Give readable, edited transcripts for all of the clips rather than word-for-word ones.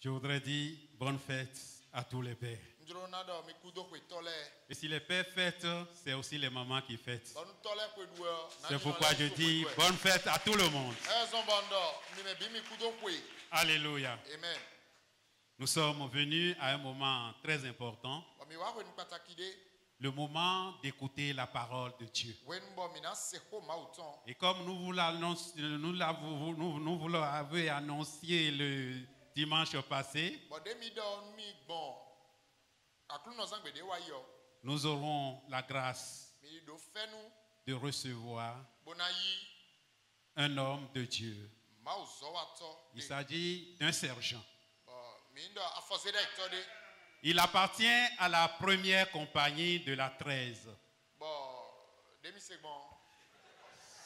Je voudrais dire bonne fête à tous les pères. Et si les pères fêtent, c'est aussi les mamans qui fêtent. C'est pourquoi je dis bonne fête à tout le monde. Alléluia. Amen. Nous sommes venus à un moment très important, le moment d'écouter la parole de Dieu. Et comme nous vous l'avons annoncé le dimanche passé, nous aurons la grâce de recevoir un homme de Dieu. Il s'agit d'un sergent. Il appartient à la première compagnie de la 13.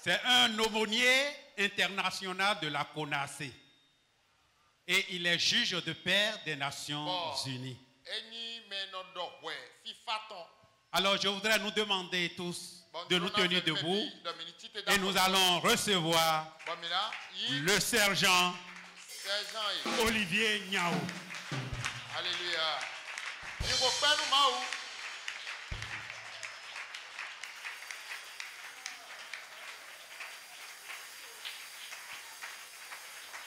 C'est un aumônier international de la CONACE. Et il est juge de paix des Nations Unies. Alors je voudrais nous demander tous de nous tenir debout et nous allons recevoir le sergent Olivier Niaou. Alléluia.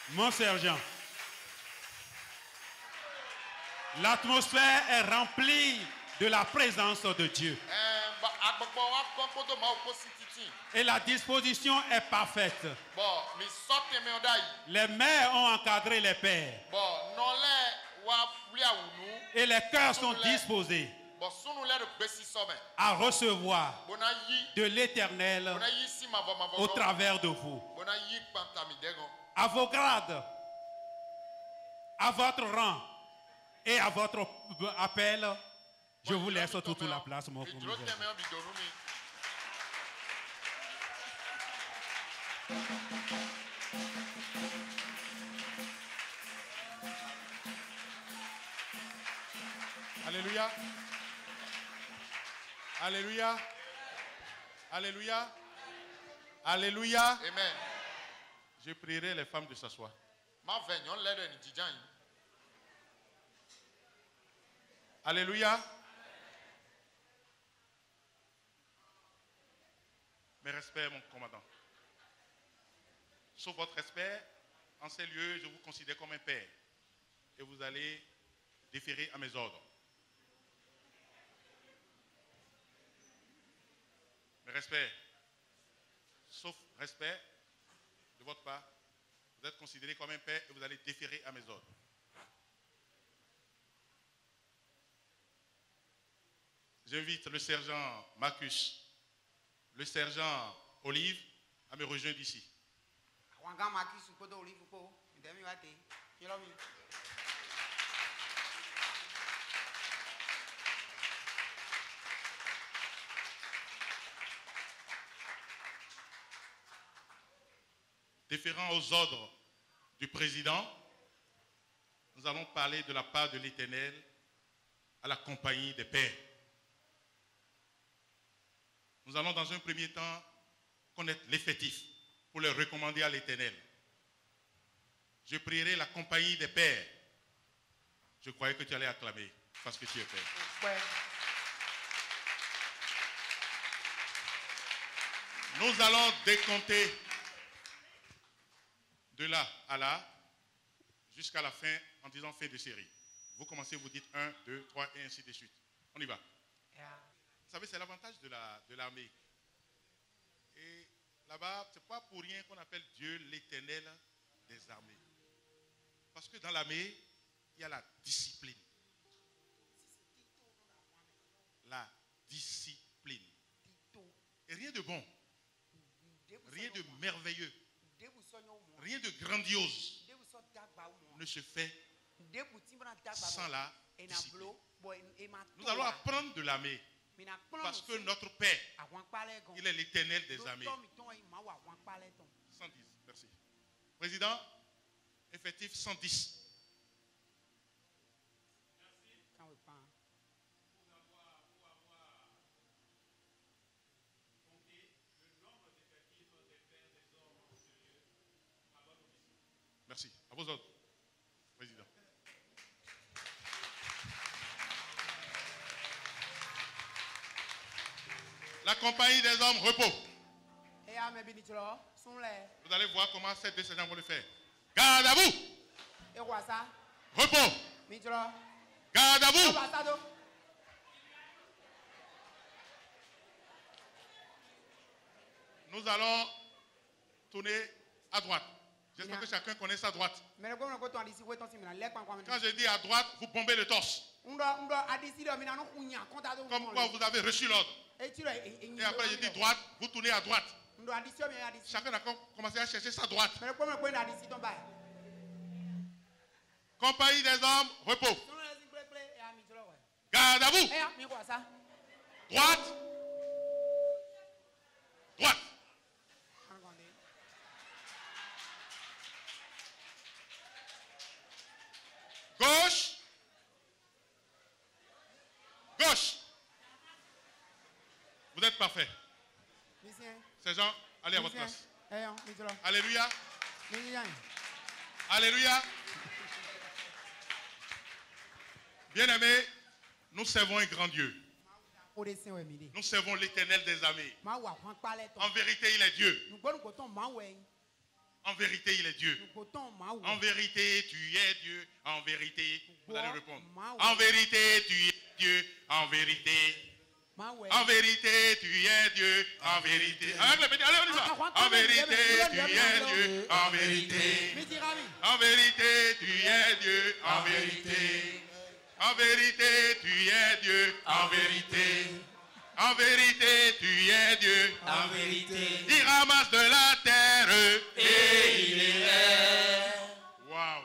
Mon sergent, l'atmosphère est remplie de la présence de Dieu. Et la disposition est parfaite. Les mères ont encadré les pères. Et les cœurs sont disposés à recevoir de l'Éternel au travers de vous. À vos grades, à votre rang et à votre appel, je vous laisse toute la place, mon frère. Alléluia. Alléluia. Alléluia. Alléluia. Amen. Je prierai les femmes de s'asseoir. Alléluia. Mes respects, mon commandant. Sauf votre respect, en ces lieux, je vous considère comme un père. Et vous allez déférer à mes ordres. Mes respects, sauf respect de votre part, vous êtes considéré comme un père et vous allez déférer à mes ordres. J'invite le sergent Marcus, le sergent Olive à me rejoindre ici. Déférant aux ordres du président, nous allons parler de la part de l'Éternel à la compagnie des pères. Nous allons dans un premier temps connaître l'effectif pour le recommander à l'Éternel. Je prierai la compagnie des pères. Je croyais que tu allais acclamer parce que tu es père. Ouais. Nous allons décompter de là à là jusqu'à la fin en disant fin de série. Vous commencez, vous dites 1, 2, 3 et ainsi de suite. On y va. Vous savez, c'est l'avantage de l'armée. Et là-bas, ce n'est pas pour rien qu'on appelle Dieu l'Éternel des armées. Parce que dans l'armée, il y a la discipline. La discipline. Et rien de bon, rien de merveilleux, rien de grandiose ne se fait sans la discipline. Nous allons apprendre de l'armée. Parce que notre Père, il est l'Éternel des armées. 110, merci. Président, effectif 110. Merci. À vos ordres, président. La compagnie des hommes, repos. Vous allez voir comment ces deux seigneurs vont le faire. Garde à vous. Repos. Garde à vous. Nous allons tourner à droite. J'espère que chacun connaît sa droite. Quand je dis à droite, vous bombez le torse. Comme quoi vous avez reçu l'ordre. Et après je dis droite, vous tournez à droite. Chacun a commencé à chercher sa droite. Compagnie des hommes, repos. Garde à vous. Droite. Droite. Gauche. Gauche. Vous êtes parfait. Ces gens, allez à votre place. Alléluia. Alléluia. Bien-aimés, nous servons un grand Dieu. Nous servons l'Éternel des armées. En vérité, il est Dieu. En vérité, il est Dieu. En vérité, tu es Dieu. En vérité, vous allez répondre. En vérité, tu es Dieu. En vérité. En vérité, tu es Dieu. En vérité. Avec le petit, allez, on y va. En vérité, tu es Dieu. En vérité. En vérité, tu es Dieu. En vérité. En vérité, tu es Dieu. En vérité. En vérité, tu es Dieu. En vérité. Il ramasse de la terre. Et il est. Waouh.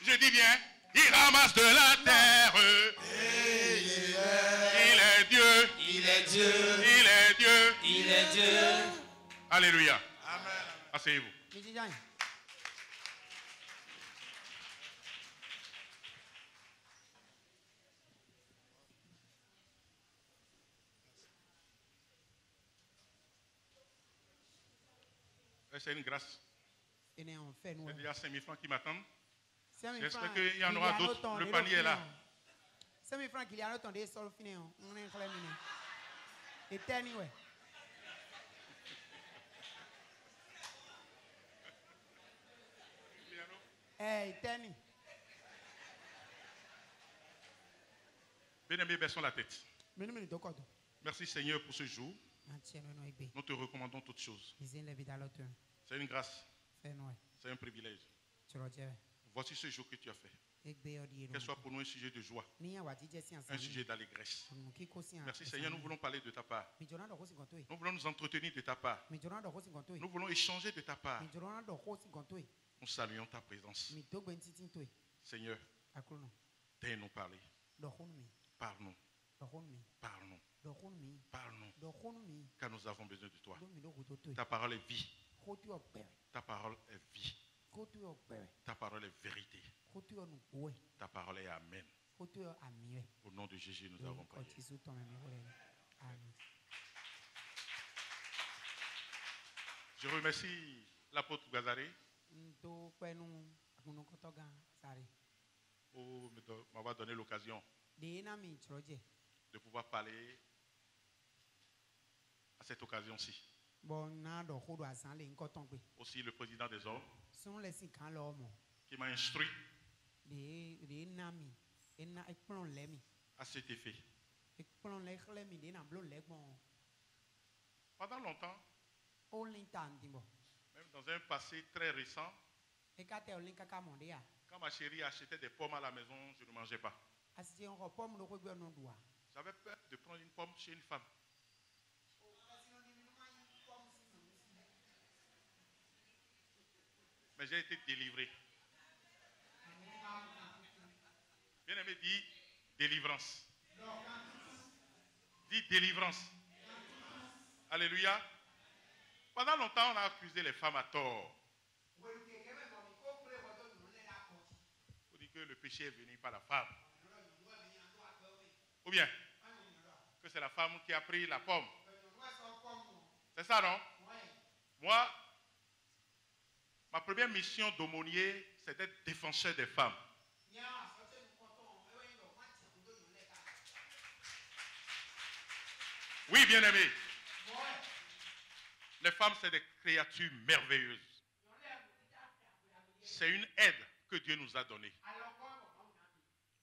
Je dis bien, il ramasse de la terre. Et il est. Il est Dieu. Il est Dieu. Il est Dieu. Il est Dieu. Alléluia. Amen. Asseyez-vous. C'est une grâce. C'est déjà 5 000 francs qui m'attendent. J'espère qu'il y en aura d'autres. Le panier est là. 5 000 francs qu'il y a autant de sol fini. On est terminé. Et anyway. Hey, Tenny. Bien-aimés, baissons la tête. Merci Seigneur pour ce jour. Nous te recommandons toutes choses. C'est une grâce. C'est un privilège. Voici ce jour que tu as fait. Qu'elle soit pour nous un sujet de joie, un sujet d'allégresse. Merci Seigneur, nous voulons parler de ta part. Nous voulons nous entretenir de ta part. Nous voulons échanger de ta part. Nous saluons ta présence. Seigneur, daigne-nous parler. Parle-nous. Parle-nous. Parle-nous. Car nous avons besoin de toi. Ta parole est vie. Ta parole est vie. Ta parole est vérité. Ta parole est amen. Au nom de Jésus, nous avons prié. Je remercie l'apôtre Gazaré pour m'avoir donné l'occasion de pouvoir parler à cette occasion-ci. Aussi le président des hommes qui m'a instruit à cet effet. Pendant longtemps, même dans un passé très récent, quand ma chérie achetait des pommes à la maison, je ne mangeais pas. J'avais peur de prendre une pomme chez une femme. Mais j'ai été délivré. Bien-aimé, dit délivrance. Dit délivrance. Alléluia. Pendant longtemps, on a accusé les femmes à tort. On dit que le péché est venu par la femme. Ou bien que c'est la femme qui a pris la pomme. C'est ça, non? Moi, ma première mission d'aumônier, c'est d'être défenseur des femmes. Oui, bien-aimé. Les femmes, c'est des créatures merveilleuses. C'est une aide que Dieu nous a donnée.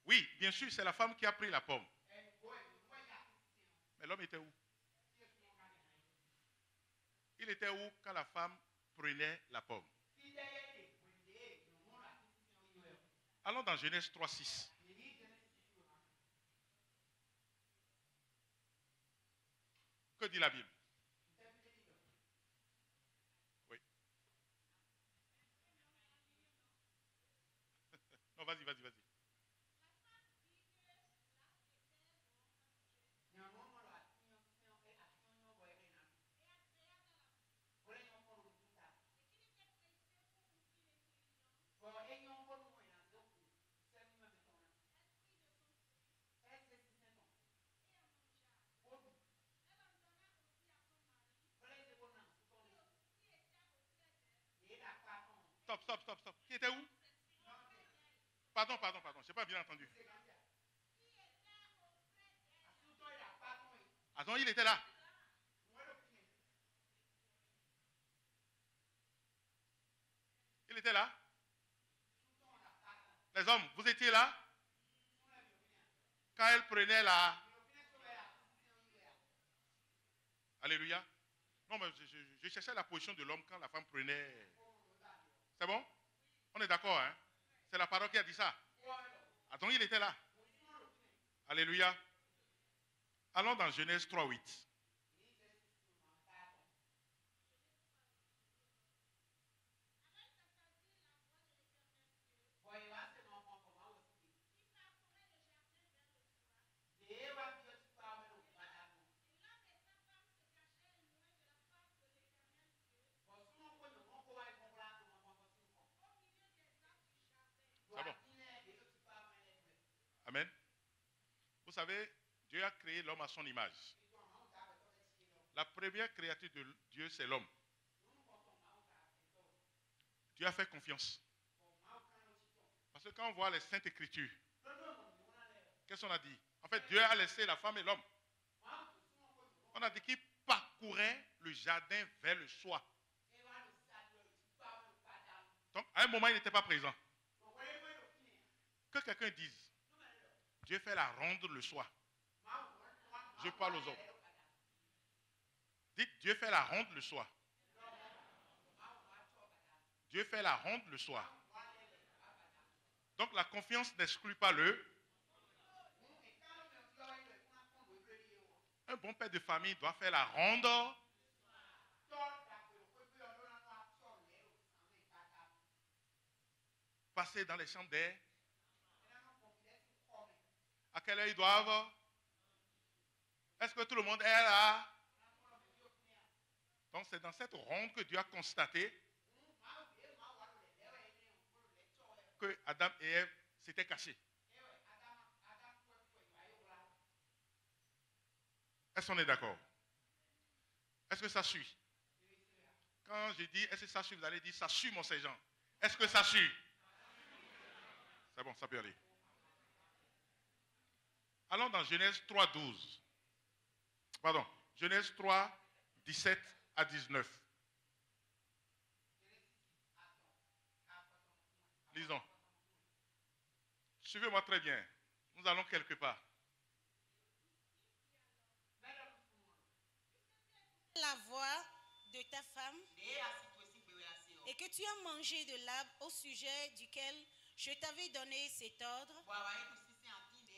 Oui, bien sûr, c'est la femme qui a pris la pomme. Mais l'homme était où? Il était où quand la femme prenait la pomme? Allons dans Genèse 3:6. Que dit la Bible? Oui. Non, vas-y. Stop. Qui était où? Pardon. Je n'ai pas bien entendu. Attends, il était là. Il était là. Les hommes, vous étiez là quand elle prenait la... Alléluia. Non, mais je cherchais la position de l'homme quand la femme prenait... C'est bon? On est d'accord, hein? C'est la parole qui a dit ça. Attends, il était là. Alléluia. Allons dans Genèse 3:8. C'est bon. Amen. Vous savez, Dieu a créé l'homme à son image. La première créature de Dieu, c'est l'homme. Dieu a fait confiance. Parce que quand on voit les Saintes Écritures, qu'est-ce qu'on a dit? En fait, Dieu a laissé la femme et l'homme. On a dit qu'il parcourait le jardin vers le soir. Donc, à un moment, il n'était pas présent. Que quelqu'un dise, Dieu fait la ronde le soir. Je parle aux hommes. Dites, Dieu fait la ronde le soir. Dieu fait la ronde le soir. Donc la confiance n'exclut pas le... Un bon père de famille doit faire la ronde. Passer dans les chambres d'air. À quelle heure ils doivent? Est-ce que tout le monde est là? Donc c'est dans cette ronde que Dieu a constaté que Adam et Ève s'étaient cachés. Est-ce qu'on est d'accord? Est-ce que ça suit? Quand je dis est-ce que ça suit, vous allez dire ça suit mon sergent. Est-ce que ça suit? C'est bon, ça peut aller. Allons dans Genèse 3:12. Pardon, Genèse 3:17 à 19. Lisons. Suivez-moi très bien. Nous allons quelque part. La voix de ta femme et que tu as mangé de l'arbre au sujet duquel je t'avais donné cet ordre.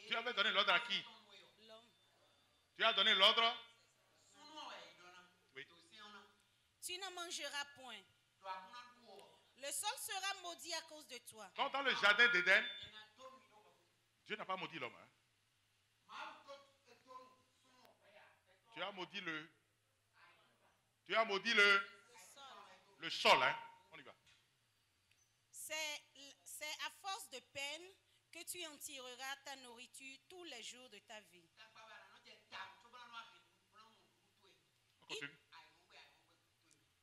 Tu avais donné l'ordre à qui? L'homme. Tu as donné l'ordre? Oui. Tu n'en mangeras point. Le sol sera maudit à cause de toi. Donc dans le jardin d'Éden, Dieu n'a pas maudit l'homme. Hein? Tu as maudit le... Tu as maudit le sol. Hein? On y va. C'est à force de peine que tu en tireras ta nourriture tous les jours de ta vie. On continue.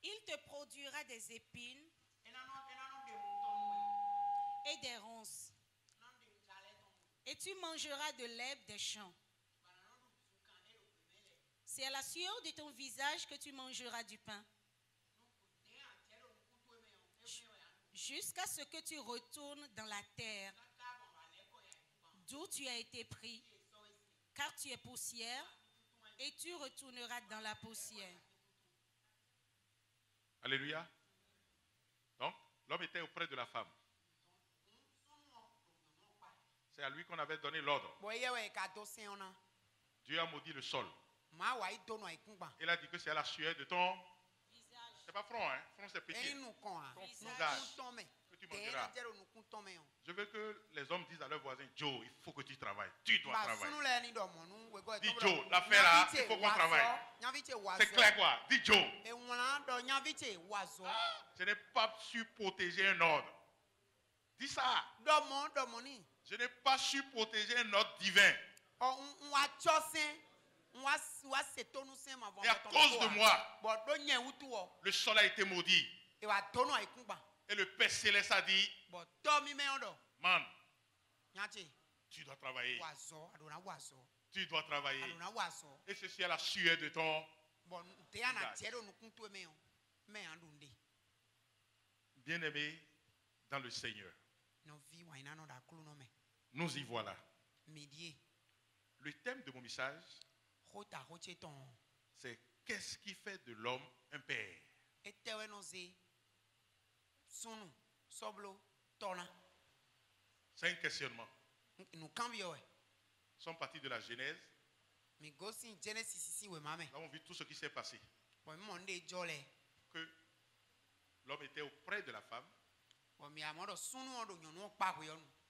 Il te produira des épines et des ronces. Et tu mangeras de l'herbe des champs. C'est à la sueur de ton visage que tu mangeras du pain. jusqu'à ce que tu retournes dans la terre d'où tu as été pris, car tu es poussière et tu retourneras dans la poussière. Alléluia. Donc, l'homme était auprès de la femme. C'est à lui qu'on avait donné l'ordre. Dieu a maudit le sol. Il a dit que c'est à la sueur de ton visage. C'est pas front, hein? Front c'est petit. Ton visage que tu mangeras. Je veux que les hommes disent à leurs voisins, Joe, il faut que tu travailles. Tu dois travailler. Dis Joe, l'affaire là, il faut qu'on travaille. C'est clair quoi? Dis Joe. Je n'ai pas su protéger un ordre. Dis ça. Je n'ai pas su protéger un ordre divin. Et à cause de moi, le sol a été maudit. Et le Père Céleste a dit, man, tu dois travailler. Tu dois travailler. Et ceci est la sueur de ton visage. Bien-aimé dans le Seigneur, nous y voilà. Le thème de mon message, c'est qu'est-ce qui fait de l'homme un père? C'est un questionnement. Nous sommes partis de la Genèse. Nous avons vu tout ce qui s'est passé. Que l'homme était auprès de la femme.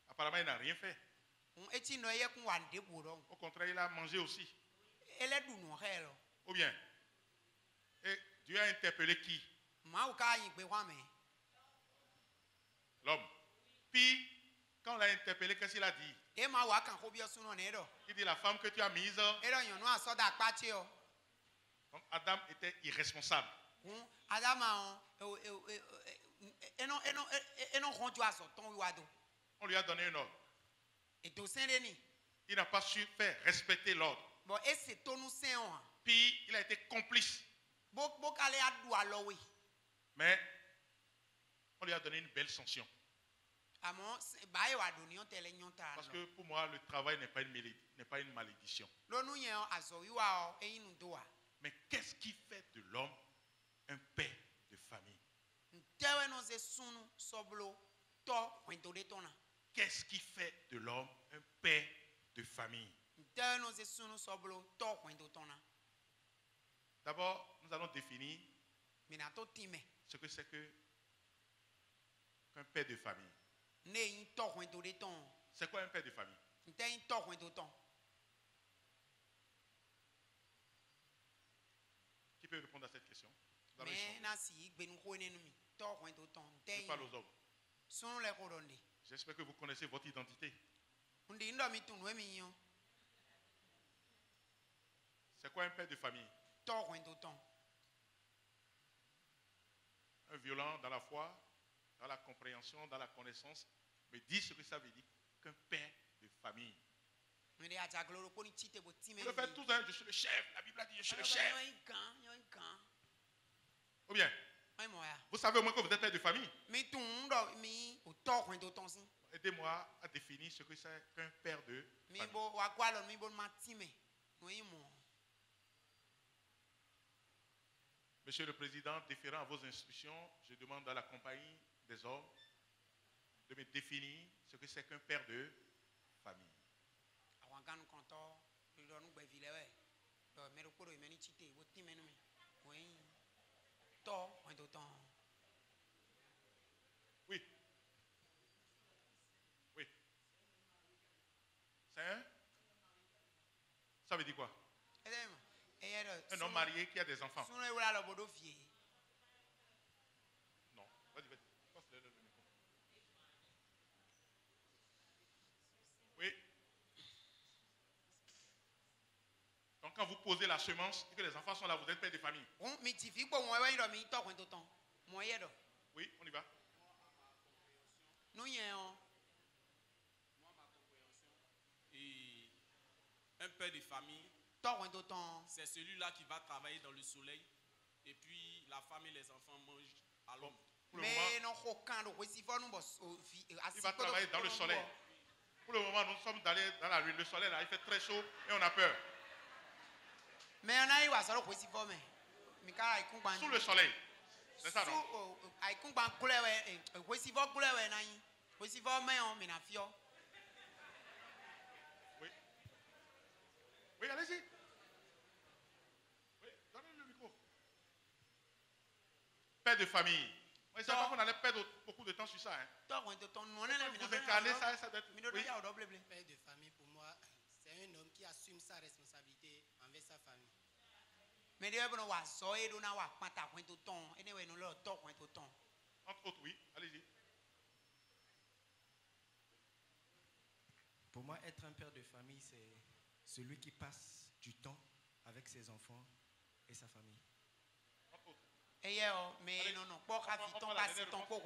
Apparemment, il n'a rien fait. Au contraire, il a mangé aussi. Ou bien, et Dieu a interpellé qui? L'homme. Puis, quand on l'a interpellé, qu'est-ce qu'il a dit? Il dit la femme que tu as mise. Donc Adam était irresponsable. On lui a donné un ordre. Il n'a pas su faire respecter l'ordre. Puis il a été complice. Mais on lui a donné une belle sanction. Parce que pour moi, le travail n'est pas une malédiction. Mais qu'est-ce qui fait de l'homme un père de famille? Qu'est-ce qui fait de l'homme un père de famille? D'abord, nous allons définir ce que c'est qu'un père de famille. C'est quoi un père de famille? Qui peut répondre à cette question? Je parle aux hommes. J'espère que vous connaissez votre identité. C'est quoi un père de famille? Un violent dans la foi, dans la compréhension, dans la connaissance. Mais dis ce que ça veut dire qu'un père de famille. Vous le faites tous, hein? Je suis le chef. La Bible a dit je suis le chef. Ou bien, vous savez au moins que vous êtes père de famille. Aidez-moi à définir ce que c'est qu'un père de famille. Monsieur le Président, déférant à vos instructions, je demande à la compagnie des hommes de me définir ce que c'est qu'un père de famille. Oui. Oui. C'est un? Ça veut dire quoi? Un homme marié qui a des enfants. Non, vas-y. Oui. Donc quand vous posez la semence et que les enfants sont là, vous êtes père de famille. Oui, on y va. Et un père de famille, c'est celui-là qui va travailler dans le soleil et puis la femme et les enfants mangent à l'ombre. Pour le moment, il va travailler dans le soleil. Pour le moment, nous sommes dans la rue. Le soleil, là, il fait très chaud et on a peur. Sous le soleil. C'est ça, non? Oui. Oui, allez-y. Oui, donnez le micro. Père de famille. Oui, c'est pas qu'on allait perdre beaucoup de temps sur ça. Hein. Vous incarnez ça, ça doit être... Oui. Père de famille, pour moi, c'est un homme qui assume sa responsabilité envers sa famille. Entre autres, oui, allez-y. Pour moi, être un père de famille, c'est celui qui passe du temps avec ses enfants et sa famille. Entre autres. Mais non, pas grave, ton passe ton coup,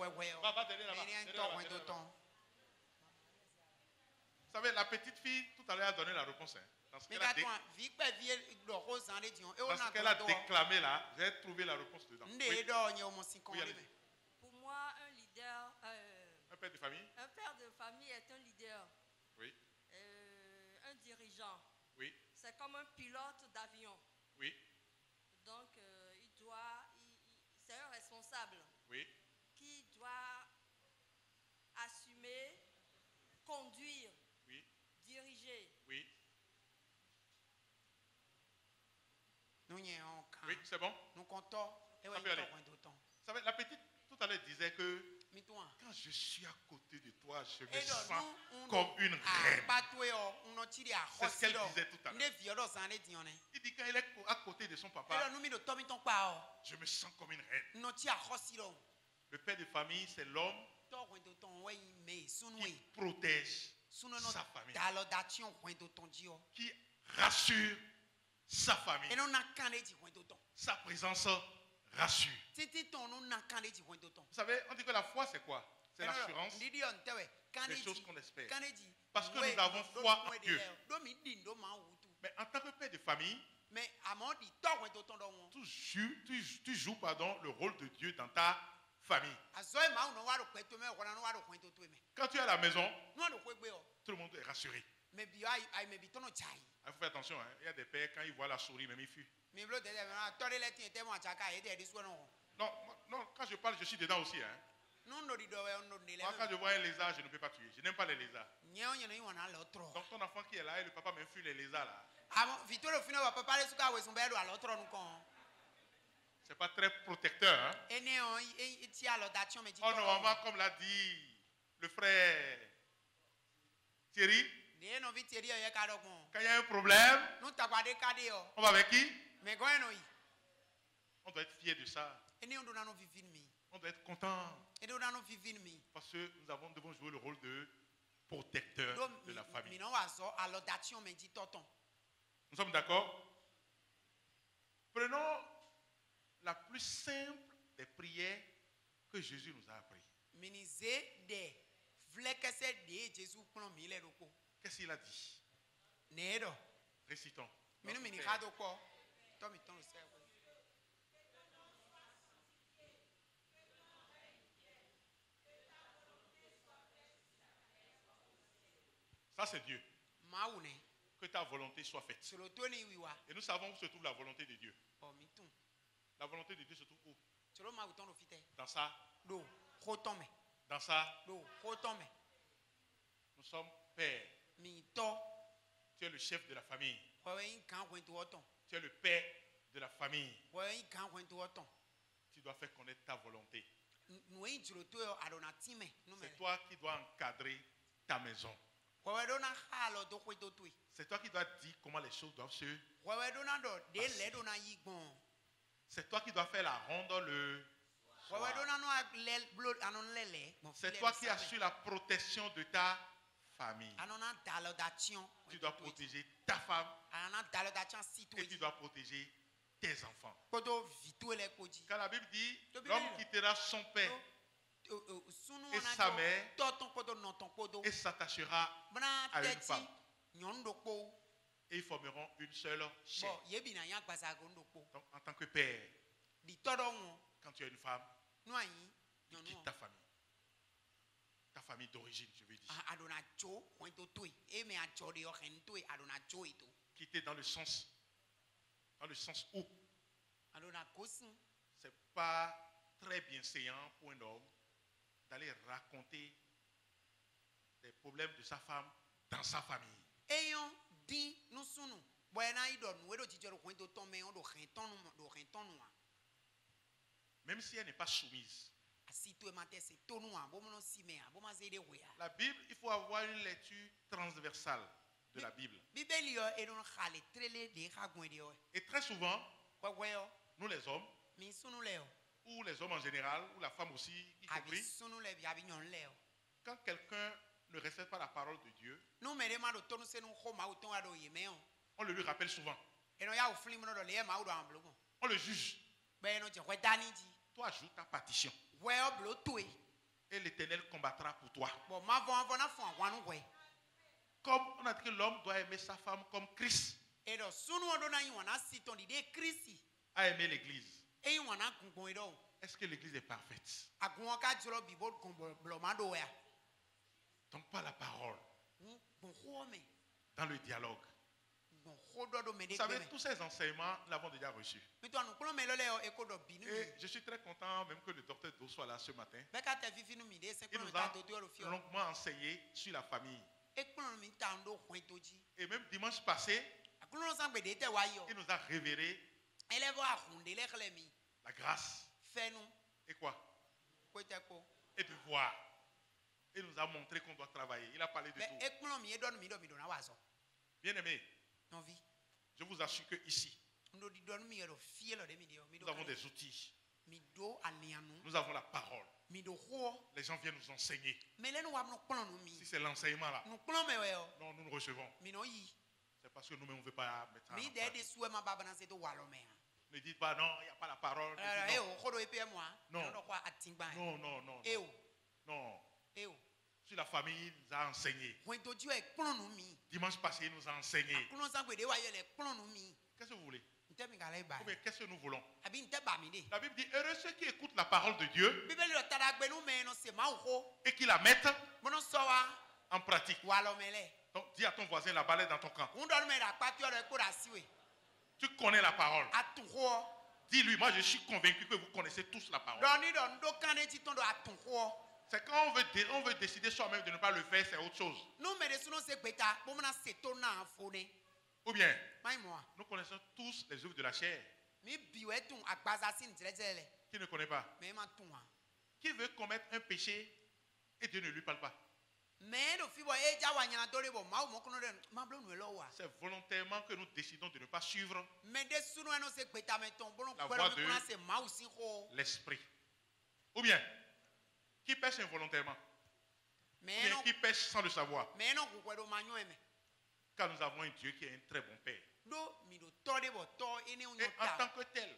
Vous savez, la petite fille, tout à l'heure, a donné la réponse. Hein. Dans ce qu'elle a déclamé là, j'ai trouvé la réponse dedans. Oui. Pour moi, un leader, un père de famille. Un père de famille est un leader. Oui. Un dirigeant. Oui. C'est comme un pilote d'avion. Oui. Donc, c'est un responsable. Oui. Qui doit assumer, conduire, oui. Diriger. Oui. Oui, c'est bon. Nous comptons. Ça peut aller. Vous savez, la petite, tout à l'heure, disait que quand je suis à côté de toi, je me sens comme une reine. C'est ce qu'elle disait tout à l'heure. Il dit quand elle est à côté de son papa, je me sens comme une reine. Le père de famille, c'est l'homme qui protège sa famille, qui rassure sa famille. Sa présence rassure. Vous savez, on dit que la foi, c'est quoi? C'est l'assurance des choses qu'on espère. Parce que nous avons foi en Dieu. Mais en tant que père de famille, tu joues le rôle de Dieu dans ta famille. Quand tu es à la maison, tout le monde est rassuré. Il faut faire attention, hein. Il y a des pères, quand ils voient la souris, même ils fuient. Non, quand je parle, je suis dedans aussi. Hein. Moi, quand je vois un lézard, je ne peux pas tuer. Je n'aime pas les lézards. Donc ton enfant qui est là et le papa même fuit les lézards là. C'est pas très protecteur. Hein? Oh, normalement, comme l'a dit le frère Thierry, quand il y a un problème, on va avec qui? On doit être fier de ça. On doit être content. Parce que nous devons jouer le rôle de protecteur de la famille. Nous sommes d'accord? Prenons la plus simple des prières que Jésus nous a appris. Qu'est-ce qu'il a dit? Récitons. Ça, c'est Dieu. Que ta volonté soit faite. Et nous savons où se trouve la volonté de Dieu. La volonté de Dieu se trouve où? Dans ça. Dans ça. Nous sommes pères. Tu es le chef de la famille. Tu es le père de la famille. Tu dois faire connaître ta volonté. C'est toi qui dois encadrer ta maison. C'est toi qui dois dire comment les choses doivent se passer. C'est toi qui dois faire la ronde le soir. C'est toi qui assures la protection de ta famille. Tu dois protéger ta femme et tu dois protéger tes enfants. Quand la Bible dit l'homme quittera son père et sa mère et s'attachera à une femme et ils formeront une seule chair. Donc en tant que père, quand tu as une femme, Tu quittes ta famille. Ta famille d'origine, je veux dire. Quitter dans le sens où c'est pas très bienséant pour un homme d'aller raconter des problèmes de sa femme dans sa famille. Même si elle n'est pas soumise. La Bible, il faut avoir une lecture transversale de la Bible. Et très souvent, nous les hommes, ou les hommes en général, ou la femme aussi, y compris, quand quelqu'un ne respecte pas la parole de Dieu, on le lui rappelle souvent. On le juge. Toi, ajoute ta partition. Et l'Éternel combattra pour toi. Comme on a dit que l'homme doit aimer sa femme comme Christ a aimé l'Église. Est-ce que l'Église est parfaite? Donc par la parole, dans le dialogue. Vous savez, tous ces enseignements, nous l'avons déjà reçus. Et je suis très content même que le docteur Do soit là ce matin. Il nous a longuement enseigné sur la famille. Et même dimanche passé, il nous a révélé la grâce. Et quoi? Et de voir. Il nous a montré qu'on doit travailler. Il a parlé de tout. Bien aimé, je vous assure que ici, nous avons des outils. Nous avons la parole. Les gens viennent nous enseigner. Si c'est l'enseignement là, non, nous nous recevons. C'est parce que nous-mêmes on ne veut pas mettre en pratique. Ne dites pas non, il n'y a pas la parole. Non. Non, non, non, non. Sur la famille, il nous a enseigné. Dimanche passé, il nous a enseigné. Qu'est-ce que vous voulez? Qu'est-ce que nous voulons? La Bible dit, heureux ceux qui écoutent la parole de Dieu et qui la mettent en pratique. Donc dis à ton voisin, la balle est dans ton camp. Tu connais la parole. Dis-lui, moi je suis convaincu que vous connaissez tous la parole. C'est quand on veut décider soi-même de ne pas le faire, c'est autre chose. Ou bien, nous connaissons tous les œuvres de la chair. Qui ne connaît pas? Qui veut commettre un péché et Dieu ne lui parle pas? C'est volontairement que nous décidons de ne pas suivre la voie de l'esprit. Ou bien, qui pêche involontairement? Ou bien qui pêche sans le savoir? Car nous avons un Dieu qui est un très bon Père. Et en tant que tel,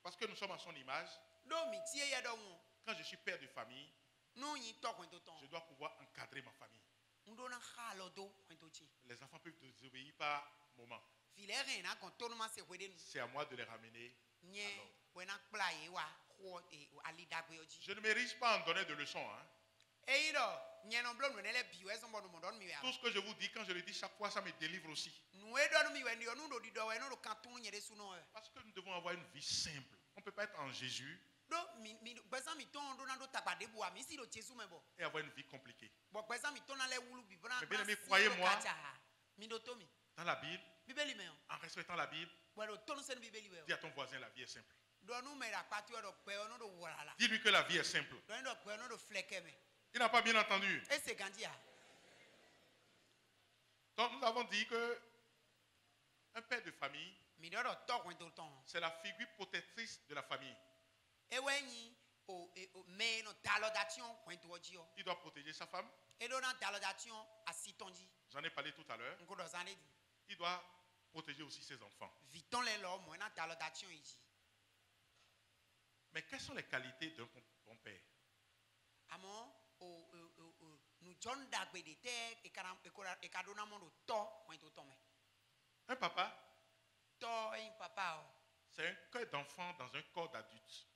parce que nous sommes à son image, quand je suis père de famille, je dois pouvoir encadrer ma famille. Les enfants peuvent désobéir par moment. C'est à moi de les ramener à l'ordre. Je ne m'érige pas en donner de leçons. Hein. Tout ce que je vous dis, quand je le dis chaque fois, ça me délivre aussi. Parce que nous devons avoir une vie simple. On ne peut pas être en Jésus et avoir une vie compliquée. Mais bien aimé, croyez-moi, dans la Bible, en respectant la Bible, dis à ton voisin, la vie est simple. Dis-lui que la vie est simple. Il n'a pas bien entendu. Donc nous avons dit que un père de famille, c'est la figure protectrice de la famille. Il doit protéger sa femme. J'en ai parlé tout à l'heure. Il doit protéger aussi ses enfants. Mais quelles sont les qualités d'un bon père? Un papa, c'est un cœur d'enfant dans un corps d'adulte.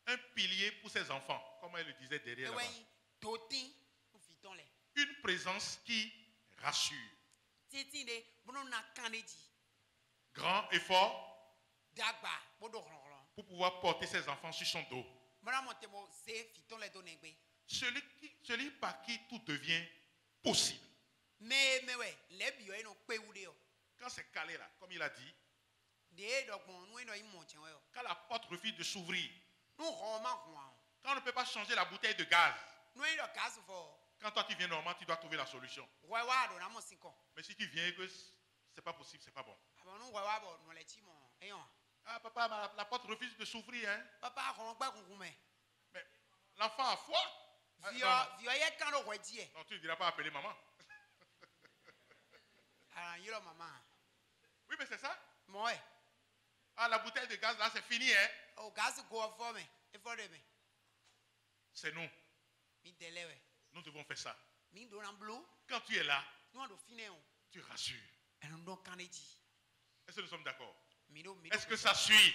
Un pilier pour ses enfants, comme elle le disait derrière là-bas. Une présence qui rassure. Grand effort pour pouvoir porter ses enfants sur son dos. Celui par qui tout devient possible. Quand c'est calé là, comme il a dit, quand la porte refuse de s'ouvrir, quand on ne peut pas changer la bouteille de gaz, quand toi tu viens normalement, tu dois trouver la solution. Mais si tu viens et que c'est pas possible, c'est pas bon. Ah papa, la porte refuse de s'ouvrir. Hein? Mais l'enfant a foi. Non, tu ne diras pas appeler maman. Oui, mais c'est ça. Ah, la bouteille de gaz là, c'est fini. Hein? C'est nous. Nous devons faire ça. Quand tu es là, tu rassures. Est-ce que nous sommes d'accord? Est-ce que ça suit?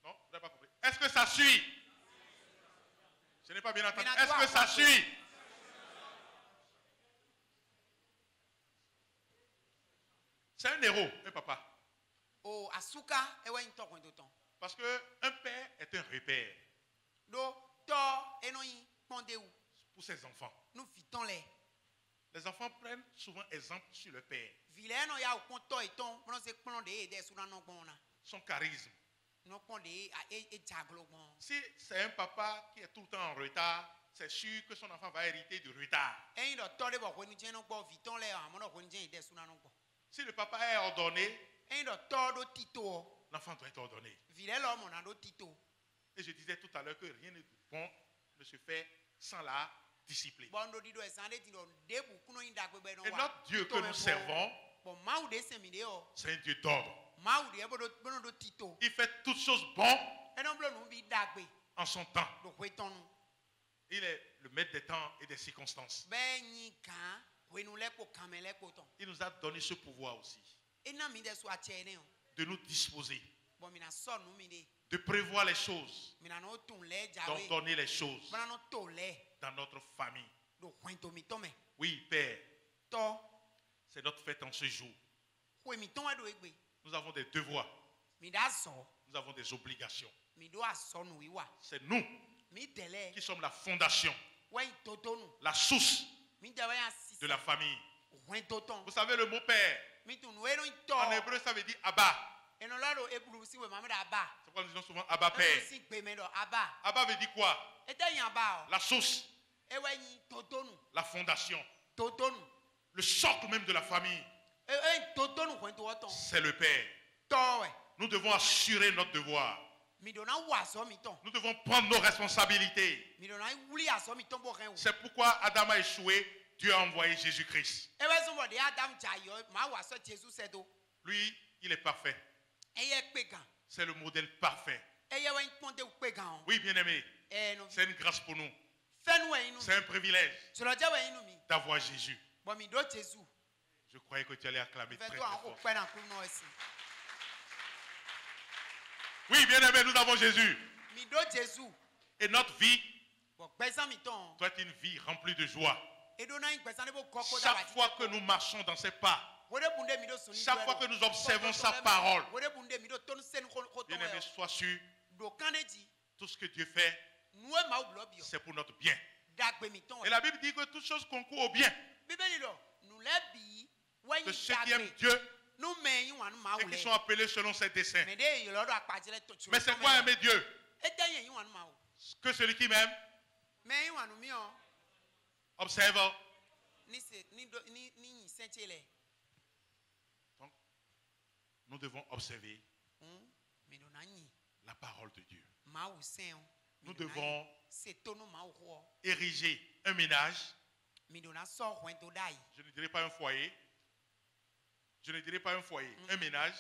Non, vous n'avez pas compris. Est-ce que ça suit? Je n'ai pas bien entendu. Est-ce que ça suit? C'est un héros, un papa. Parce qu'un père est un repère pour ses enfants. Les enfants prennent souvent exemple sur le père. Son charisme. Si c'est un papa qui est tout le temps en retard, c'est sûr que son enfant va hériter du retard. Si le papa est ordonné, l'enfant doit être ordonné. Et je disais tout à l'heure que rien de bon ne se fait sans la discipline. Et notre Dieu que nous servons, c'est un Dieu d'ordre. Il fait toutes choses bonnes en son temps. Il est le maître des temps et des circonstances. Il nous a donné ce pouvoir aussi de nous disposer, de prévoir les choses, d'ordonner les choses dans notre famille. Oui, Père, c'est notre fête en ce jour. Nous avons des devoirs, nous avons des obligations. C'est nous qui sommes la fondation, la source de la famille. Vous savez le mot père, en hébreu ça veut dire Abba. C'est pourquoi nous disons souvent Abba Père. Abba veut dire quoi? La source, la fondation, le socle même de la famille. C'est le père. Nous devons assurer notre devoir. Nous devons prendre nos responsabilités. C'est pourquoi Adam a échoué. Dieu a envoyé Jésus-Christ. Lui, il est parfait. C'est le modèle parfait. Oui, bien-aimé. C'est une grâce pour nous. C'est un privilège d'avoir Jésus. Je croyais que tu allais acclamer très, très fort. Oui, bien-aimé, nous avons Jésus. Et notre vie doit être une vie remplie de joie. Chaque fois que nous marchons dans ses pas, chaque fois que nous observons sa parole, bien-aimé, sois sûr, tout ce que Dieu fait, c'est pour notre bien. Et la Bible dit que toutes choses concourent au bien de ceux qui aiment Dieu et qui sont appelés selon ses desseins. Mais c'est quoi aimer Dieu? Que celui qui m'aime observe. Donc, nous devons observer la parole de Dieu. Nous devons ériger un ménage. Je ne dirais pas un foyer. Je ne dirais pas un foyer, un ménage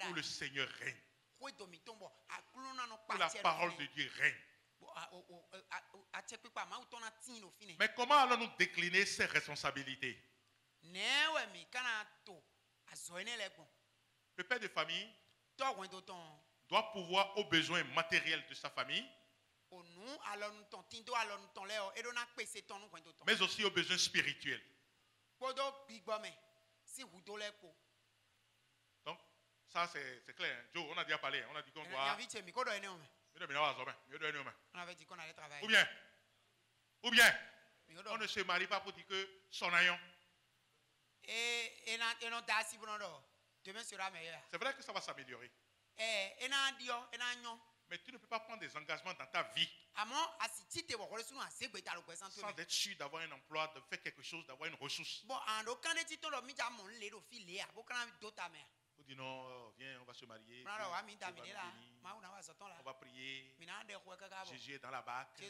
où le Seigneur règne. Où la parole de Dieu règne. Mais comment allons-nous décliner ces responsabilités? Le père de famille doit pouvoir aux besoins matériels de sa famille, mais aussi aux besoins spirituels. Donc, ça c'est clair. Joe, on a déjà parlé. On a dit qu'on doit... Ou bien, on ne se marie pas pour dire que son aïon. C'est vrai que ça va s'améliorer. Mais tu ne peux pas prendre des engagements dans ta vie sans être sûr d'avoir un emploi, de faire quelque chose, d'avoir une ressource. Vous dites non, viens, on va se marier. On va prier. Jésus est dans la barque.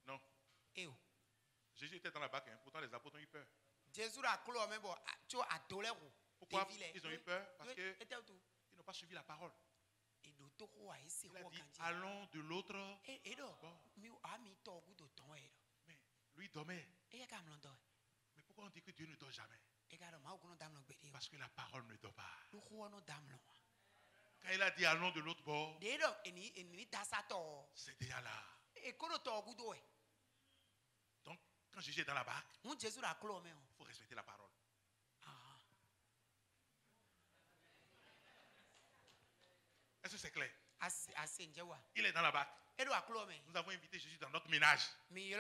Non. Jésus était dans la barque, hein. Pourtant les apôtres ont eu peur. Pourquoi ils ont eu peur? Parce qu'ils n'ont pas suivi la parole. Il a dit, allons de l'autre bord. Mais lui dormait. Mais pourquoi on dit que Dieu ne dort jamais? Parce que la parole ne dort pas. Quand il a dit allons de l'autre bord, c'est déjà là. Donc, quand Jésus est dans la barque, il faut respecter la parole. Est-ce que c'est clair? Il est dans la barque. Nous avons invité Jésus dans notre ménage. Mais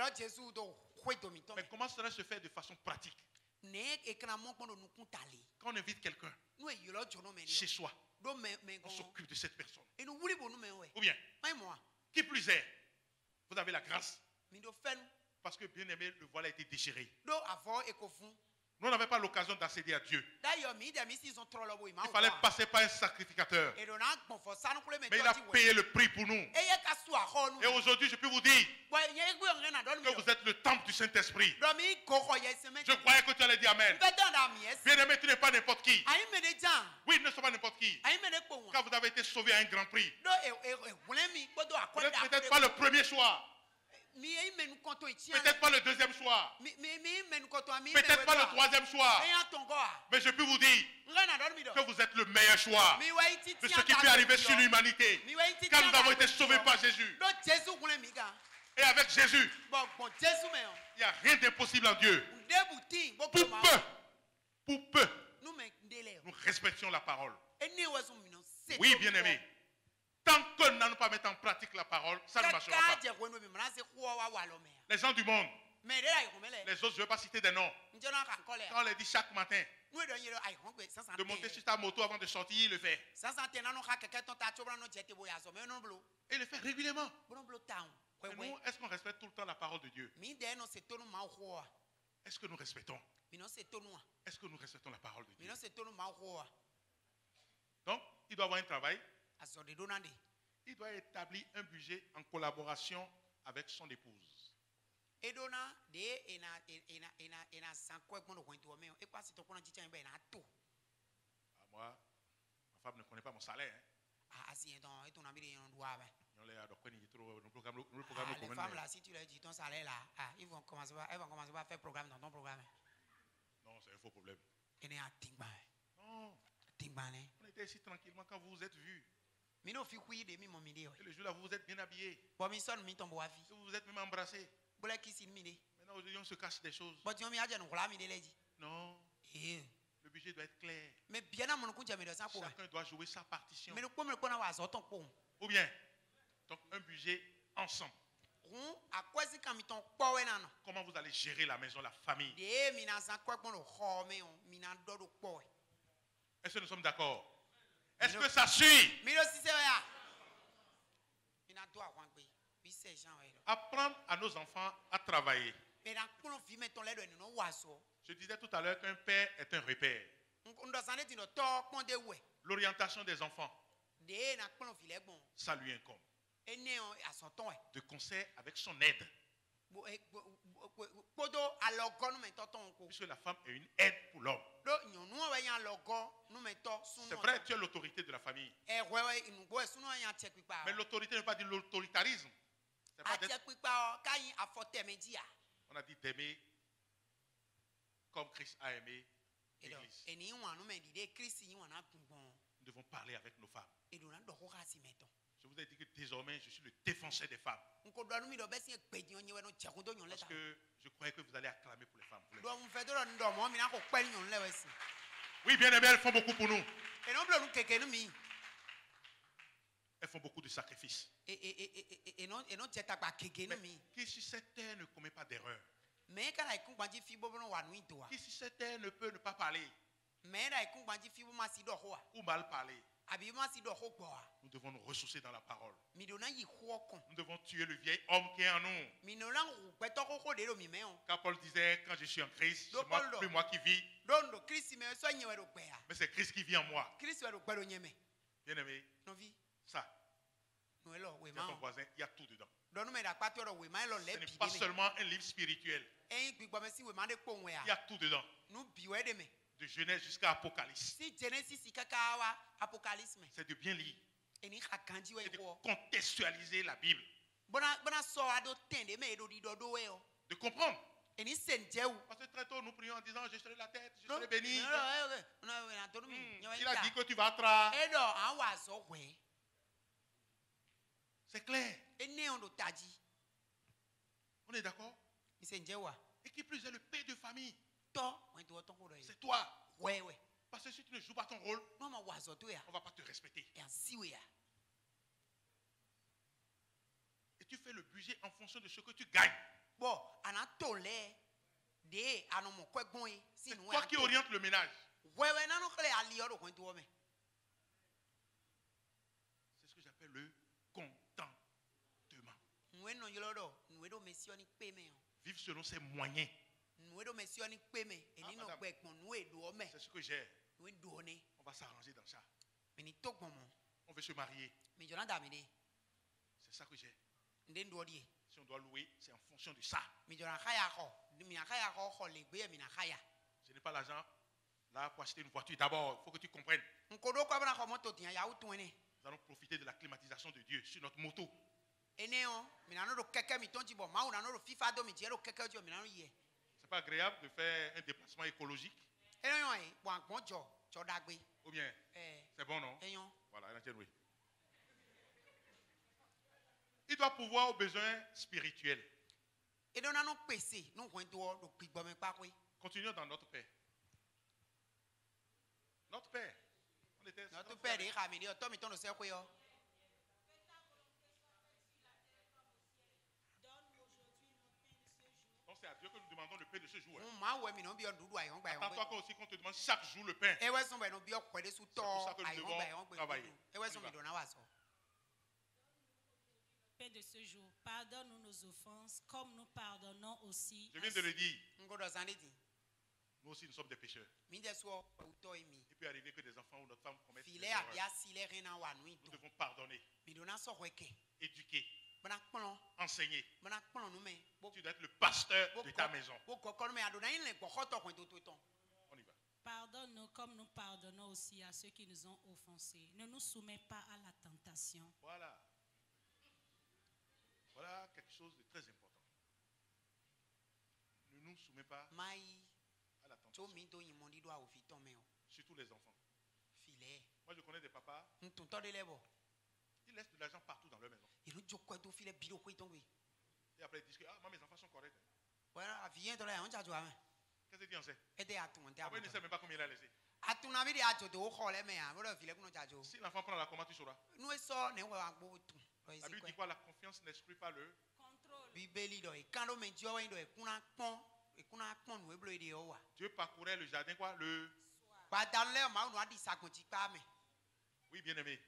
comment cela se fait de façon pratique? Quand on invite quelqu'un chez soi, on s'occupe de cette personne. Ou bien, qui plus est, vous avez la grâce. Parce que bien aimé, le voile a été déchiré. Nous n'avons pas l'occasion d'accéder à Dieu. Il fallait passer par un sacrificateur. Mais il a payé le prix pour nous. Et aujourd'hui, je peux vous dire que vous êtes le temple du Saint-Esprit. Je croyais que tu allais dire Amen. Bien aimé, tu n'es pas n'importe qui. Oui, ne sommes pas n'importe qui. Car vous avez été sauvé à un grand prix. Vous n'êtes peut-être pas le premier choix. Peut-être pas le deuxième choix. Peut-être pas le troisième choix. Mais je peux vous dire que vous êtes le meilleur choix de ce qui peut arriver sur l'humanité. Car nous avons été sauvés par Jésus. Et avec Jésus, il n'y a rien d'impossible en Dieu. Pour peu, nous respections la parole. Oui, bien aimé. Tant que nous n'allons pas mettre en pratique la parole, ça ne marchera pas. Les gens du monde, les autres, je ne vais pas citer des noms. Quand on les dit chaque matin, de monter sur ta moto avant de sortir, il le fait. Et il le fait régulièrement. Et nous, est-ce qu'on respecte tout le temps la parole de Dieu? Est-ce que nous respectons? Est-ce que nous respectons la parole de Dieu? Donc, il doit avoir un travail. Il doit établir un budget en collaboration avec son épouse. Moi, ma femme ne connaît pas mon salaire. Les femmes là, si tu leur dis ton salaire là, elles vont commencer à faire programme dans ton programme. Non, c'est un faux problème. Non. On était ici tranquillement quand vous vous êtes vus. Et le jour là, vous vous êtes bien habillés. Vous vous êtes même embrassés. Maintenant, aujourd'hui, on se cache des choses. Non. Le budget doit être clair. Chacun doit jouer sa partition. Ou bien, donc un budget ensemble. Comment vous allez gérer la maison, la famille? Est-ce que nous sommes d'accord? Est-ce que ça suit? Apprendre à nos enfants à travailler. Je disais tout à l'heure qu'un père est un repère. L'orientation des enfants, ça lui incombe. De concert avec son aide. Puisque la femme est une aide pour l'homme. C'est vrai, tu es l'autorité de la famille. Mais l'autorité ne veut pas dire l'autoritarisme. C'est pas On a dit d'aimer comme Christ a aimé l'Église. Nous devons parler avec nos femmes. Je vous ai dit que désormais, je suis le défenseur des femmes. Parce que je croyais que vous allez acclamer pour les femmes. Oui, bien aimé, elles font beaucoup pour nous. Elles font beaucoup de sacrifices. Mais qui sur cette terre ne commet pas d'erreur? Qui sur cette terre ne peut ne pas parler? Ou mal parler? Nous devons nous ressourcer dans la parole. Nous devons tuer le vieil homme qui est en nous. Car Paul disait, quand je suis en Christ, c'est plus moi qui vis, mais c'est Christ qui vit en moi. Bien aimé, ça, c'est ton voisin, il y a tout dedans. Ce n'est pas seulement un livre spirituel. Il y a tout dedans. De Genèse jusqu'à Apocalypse. C'est de bien lire. Et de contextualiser la Bible. De comprendre. Parce que très tôt nous prions en disant je serai la tête, je serai béni. Il a dit que tu vas tra. C'est clair. On est d'accord? Et qui plus est le père de famille? C'est toi. Parce que si tu ne joues pas ton rôle, on ne va pas te respecter. Et tu fais le budget en fonction de ce que tu gagnes. C'est toi qui orientes le ménage. C'est ce que j'appelle le contentement. Vivre selon ses moyens. C'est ce que j'ai. On va s'arranger dans ça. On veut se marier. C'est ça que j'ai. Si on doit louer, c'est en fonction de ça. Je n'ai pas l'argent là pour acheter une voiture. D'abord, il faut que tu comprennes. Nous allons profiter de la climatisation de Dieu sur notre moto. C'est pas agréable de faire un déplacement écologique? Ou bien, c'est bon, non? Voilà, oui. Il doit pouvoir aux besoins spirituels. Continuons dans notre Père. Notre Père. On était notre Père. Donc c'est à Dieu que nous demandons le pain de ce jour. Attends-toi aussi qu'on te demande chaque jour le pain. C'est pour ça que nous devons travailler. Paix de ce jour, pardonne-nous nos offenses comme nous pardonnons aussi. Je viens de le dire. Nous aussi nous sommes des pécheurs. Il peut arriver que des enfants ou notre femme commettent des erreurs. Nous devons pardonner, éduquer, enseigner. Tu dois être le pasteur de ta maison. On y va. Pardonne-nous comme nous pardonnons aussi à ceux qui nous ont offensés. Ne nous soumets pas à la tentation. Voilà. Voilà quelque chose de très important. Ne nous soumets pas à la tentation. Surtout les enfants. Moi je connais des papas. Ils laissent de l'argent partout dans leur maison. Et après ils disent que moi mes enfants sont corrects. Qu'est-ce que tu en sais? Après il ne sait même pas combien il a laissé. Si l'enfant prend la commande, tu sauras. La Bible dit quoi? La confiance n'exclut pas le contrôle. Dieu parcourait le jardin quoi? Le oui, bien aimé.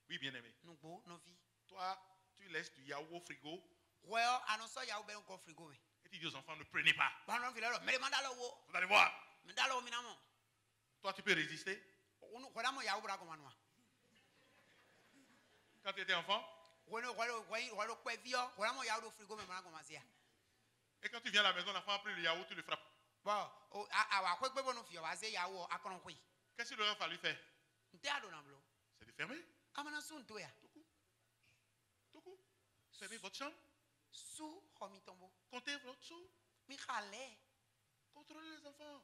Oui, bien aimé. Toi, tu laisses du yaourt au frigo. Et tu dis aux enfants, ne prenez pas. Vous allez voir. Toi, tu peux résister. Quand tu étais enfant. Et quand tu viens à la maison, l'enfant a pris le yaourt, tu le frappes. Qu'est-ce qu'il aurait fallu faire? C'est de fermer. Tout coup. Fermez votre chambre. Comptez votre sou. Contrôlez les enfants.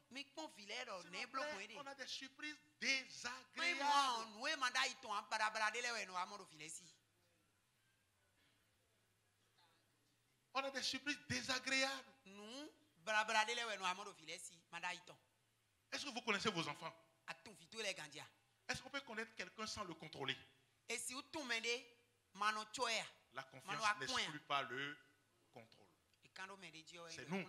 On a des surprises désagréables. On a des surprises désagréables. Est-ce que vous connaissez vos enfants? Est-ce qu'on peut connaître quelqu'un sans le contrôler? La confiance n'exclut pas le contrôle. C'est nous.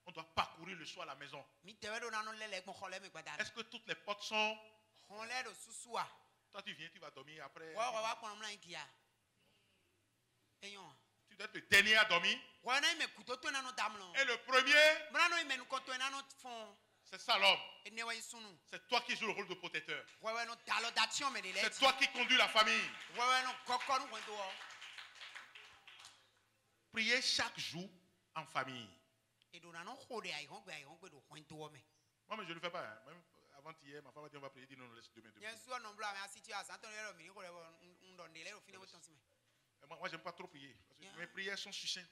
On doit parcourir le soir à la maison. Est-ce que toutes les portes sont... Toi tu viens, tu vas dormir après. Tu dois être le dernier à dormir. Et le premier, c'est ça l'homme. C'est toi qui joues le rôle de protecteur. C'est toi qui conduis la famille. Priez chaque jour en famille. Moi, mais je ne le fais pas. Hein. Même avant-hier, ma femme a dit on va prier. Dit non, laisse demain. Moi, j'aime pas trop prier. Parce que mes prières sont succinctes.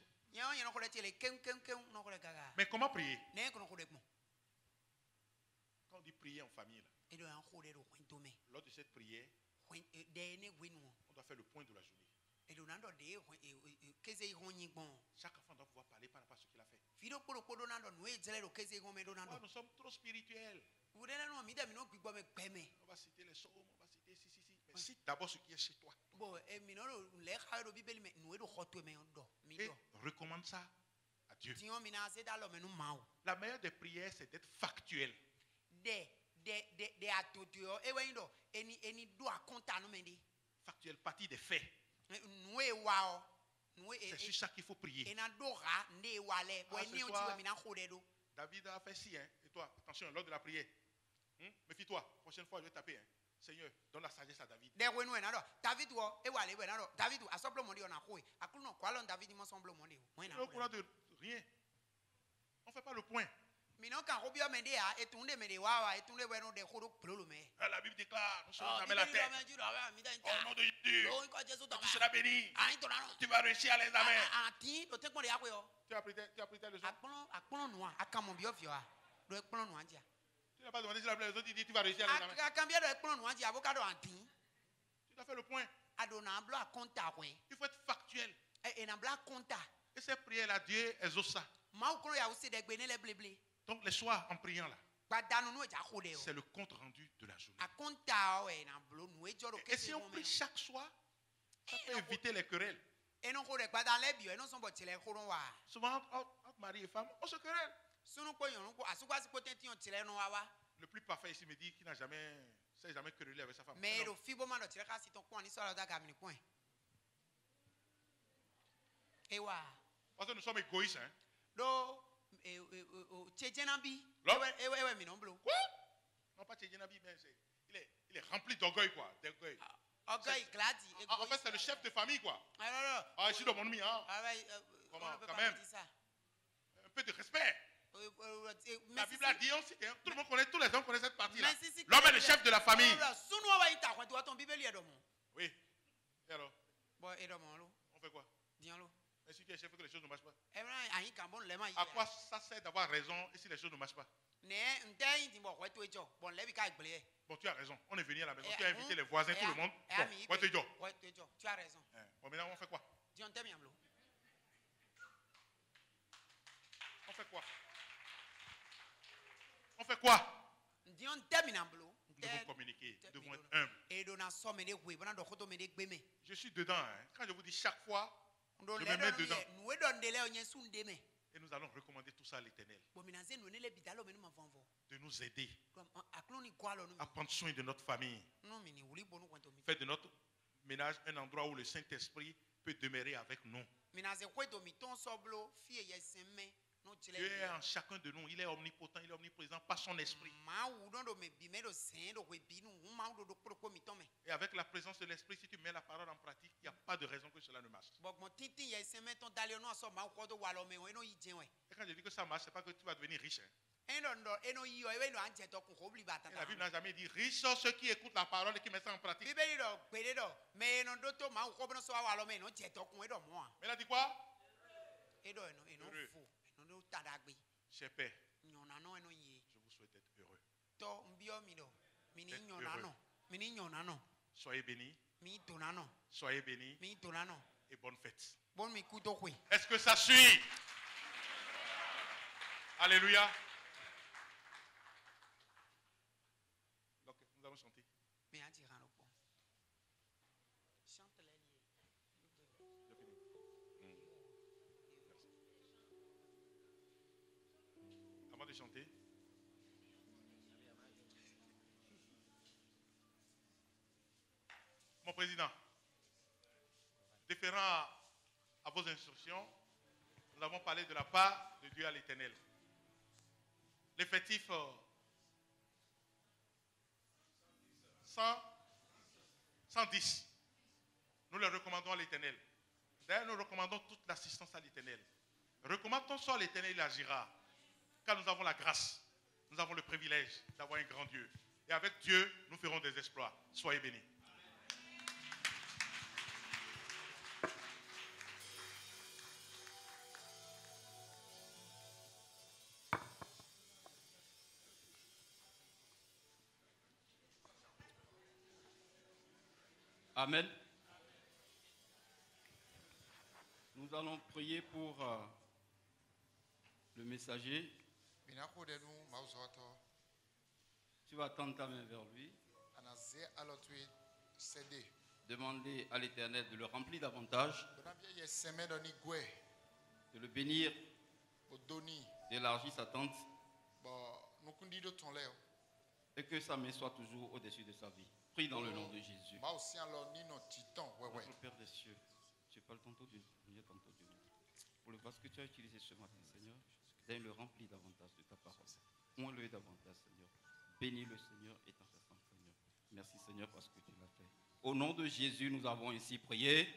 Mais comment prier? Quand on dit prier en famille, là, lors de cette prière, on doit faire le point de la journée. Chaque enfant doit pouvoir parler par rapport à ce qu'il a fait. Oh, nous sommes trop spirituels. On va citer les psaumes, on va citer si. Mais cite d'abord ce qui est chez toi. Et recommande ça à Dieu. La meilleure des prières, c'est d'être factuel. Factuel, partie des faits. C'est sur ça qu'il faut prier. David a fait ci, hein. Et toi, attention, lors de la prière, méfie-toi, prochaine fois je vais taper. Hein. Seigneur, donne la sagesse à David. Au courant de rien. On ne fait pas le point. La Bible déclare, nous serons jamais la tête. Au nom de Jésus, tu seras béni. Tu vas réussir à l'examen. Tu as pris ta leçon. Tu n'as pas demandé si la leçon, tu dis tu vas réussir à l'examen. Tu dois faire le point. Il faut être factuel. Et cette prière-là, Dieu exauce ça. Donc les soirs en priant là, c'est le compte rendu de la journée. Et si on prie chaque soir, ça peut éviter les querelles. Souvent, entre mari et femme, on se querelle. Le plus parfait ici me dit qu'il n'a jamais querellé avec sa femme. Parce que nous sommes égoïstes. Hein? Quoi? Non, pas Tchédjenabi, mais il est rempli d'orgueil, quoi. D'orgueil. En fait, c'est le chef de famille, quoi. Ah, je suis dans mon ami, hein. Comment, quand même. Un peu de respect. La Bible a dit aussi que tout le monde connaît, tous les hommes connaissent cette partie-là. L'homme est le chef de la famille. Oui. Et alors? On fait quoi? Et si tu es chef que les choses ne marchent pas? À quoi ça sert d'avoir raison et si les choses ne marchent pas? Bon, tu as raison. On est venu à la maison. Tu as invité les voisins, tout le monde. Bon, tu as raison. Bon, maintenant, on fait quoi? On fait quoi? On fait quoi? Nous devons communiquer. Nous devons être humbles. Je suis dedans. Hein. Quand je vous dis chaque fois, je me mets dedans. Et nous allons recommander tout ça à l'Éternel. De nous aider à prendre soin de notre famille. Faire de notre ménage un endroit où le Saint-Esprit peut demeurer avec nous. Dieu est en chacun de nous. Il est omnipotent, il est omniprésent par son esprit. Et avec la présence de l'esprit, si tu mets la parole en pratique, il n'y a pas de raison que cela ne marche. Et quand je dis que ça marche, ce n'est pas que tu vas devenir riche. Hein. Et la Bible n'a jamais dit riches sont ceux qui écoutent la parole et qui mettent ça en pratique. Mais elle a dit quoi? heureux. Cher Père, je vous souhaite d'être heureux. Soyez bénis. Soyez bénis. Et bonne fête. Est-ce que ça suit? Alléluia. Donc, nous allons chanter. Avant de chanter, mon président, déférant à vos instructions, nous avons parlé de la part de Dieu à l'Éternel. L'effectif 110, nous le recommandons à l'Éternel. D'ailleurs, nous recommandons toute l'assistance à l'Éternel. Recommandons ça à l'Éternel, il agira. Car nous avons la grâce, nous avons le privilège d'avoir un grand Dieu. Et avec Dieu, nous ferons des exploits. Soyez bénis. Amen. Nous allons prier pour le messager. Tu vas tendre ta main vers lui. Demander à l'Éternel de le remplir davantage, de le bénir, d'élargir sa tente et que sa main soit toujours au-dessus de sa vie. Prie dans le nom de Jésus. Notre Père des cieux, tu parles tantôt du Seigneur, tantôt du monde. Pour le vase que tu as utilisé ce matin, Seigneur, que tu le remplis davantage de ta parole. Oins-le davantage, Seigneur. Bénis le Seigneur et ta façon, Seigneur. Merci, Seigneur, parce que tu l'as fait. Au nom de Jésus, nous avons ainsi prié.